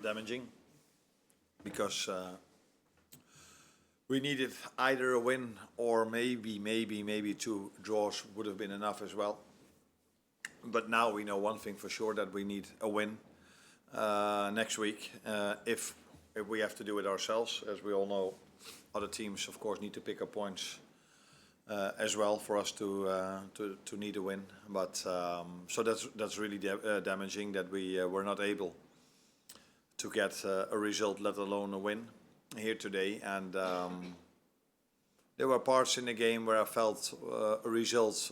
damaging because we needed either a win or maybe two draws would have been enough as well. But now we know one thing for sure, that we need a win next week. If we have to do it ourselves, as we all know, other teams of course need to pick up points as well for us to need a win. But so that's really damaging that we were not able to get a result, let alone a win here today. And there were parts in the game where I felt a result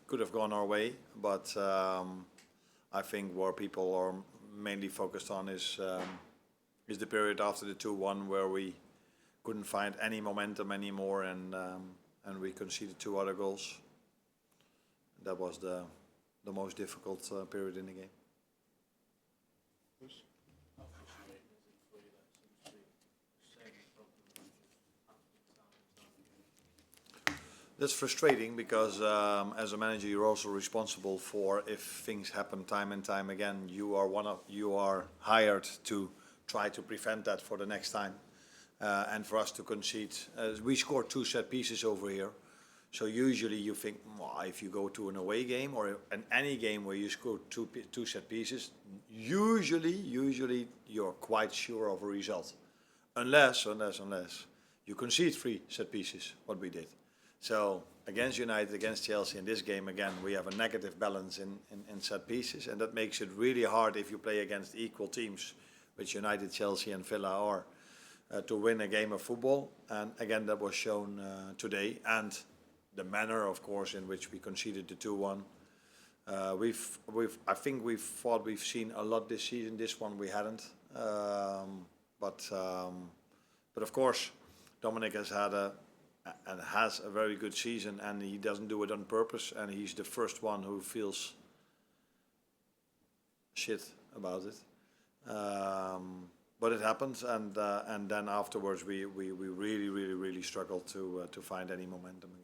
could have gone our way, but I think where people are mainly focused on is the period after the 2-1 where we couldn't find any momentum anymore, and we conceded 2 other goals. That was the most difficult period in the game. That's frustrating because as a manager you're also responsible for, if things happen time and time again, you are hired to try to prevent that for the next time. And for us to concede, we scored 2 set pieces over here. So usually you think, well, if you go to an away game or in any game where you score two set pieces, usually you're quite sure of a result, unless you concede 3 set pieces, what we did. So against United, against Chelsea, in this game again, we have a negative balance in set pieces, and that makes it really hard if you play against equal teams, which United, Chelsea and Villa are, to win a game of football. And again, that was shown today. And the manner, of course, in which we conceded the 2-1. I think we've seen a lot this season. This one we hadn't. But of course, Dominic has had has a very good season, and he doesn't do it on purpose, and he's the first one who feels shit about it. But it happens, and then afterwards we really struggled to find any momentum again.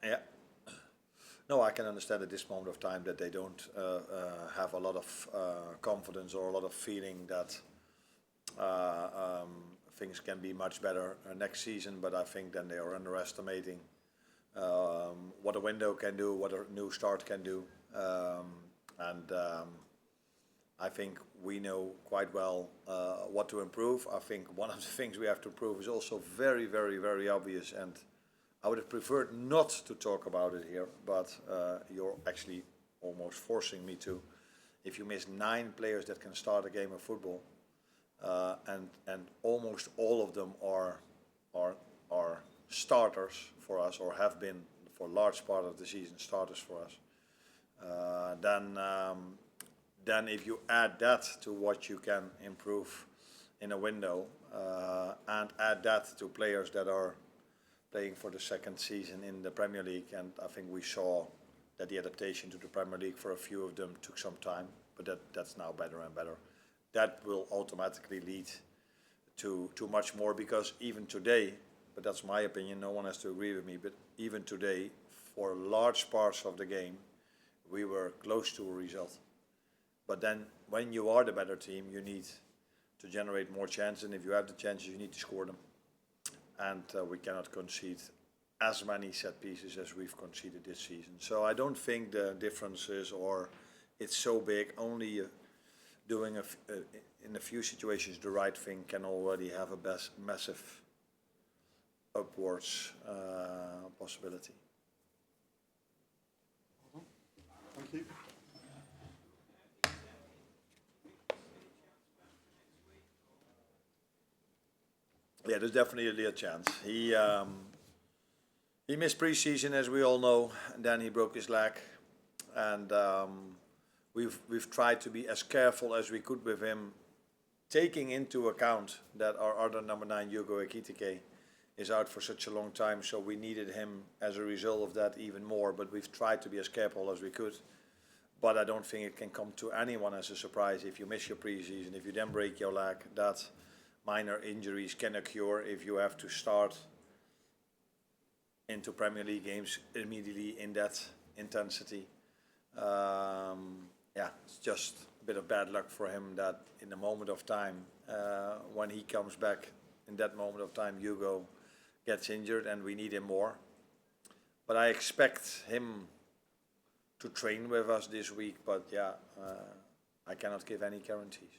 Yeah. No, I can understand at this moment of time that they don't have a lot of confidence or a lot of feeling that things can be much better next season. But I think then they are underestimating what a window can do, what a new start can do. And I think we know quite well what to improve. I think one of the things we have to improve is also very obvious, and I would have preferred not to talk about it here, but you're actually almost forcing me to. If you miss 9 players that can start a game of football, and almost all of them are starters for us, or have been for a large part of the season starters for us, then if you add that to what you can improve in a window, and add that to players that are playing for the second season in the Premier League, and I think we saw that the adaptation to the Premier League for a few of them took some time, but that's now better and better. That will automatically lead to much more, because even today, but that's my opinion, no one has to agree with me, but even today, for large parts of the game, we were close to a result. But then when you are the better team, you need to generate more chances, and if you have the chances, you need to score them. And we cannot concede as many set pieces as we've conceded this season. So I don't think the difference is, or it's so big. Only doing in a few situations the right thing can already have a massive upwards possibility. Thank you. Yeah, there's definitely a chance. He missed pre-season, as we all know, and then he broke his leg, and we've tried to be as careful as we could with him, taking into account that our other number 9, Hugo Ekitike, is out for such a long time. So we needed him as a result of that even more. But we've tried to be as careful as we could. But I don't think it can come to anyone as a surprise if you miss your preseason, if you then break your leg, that minor injuries can occur if you have to start into Premier League games immediately in that intensity. Yeah, it's just a bit of bad luck for him that in the moment of time, when he comes back, in that moment of time, Hugo gets injured and we need him more. But I expect him to train with us this week, but yeah, I cannot give any guarantees.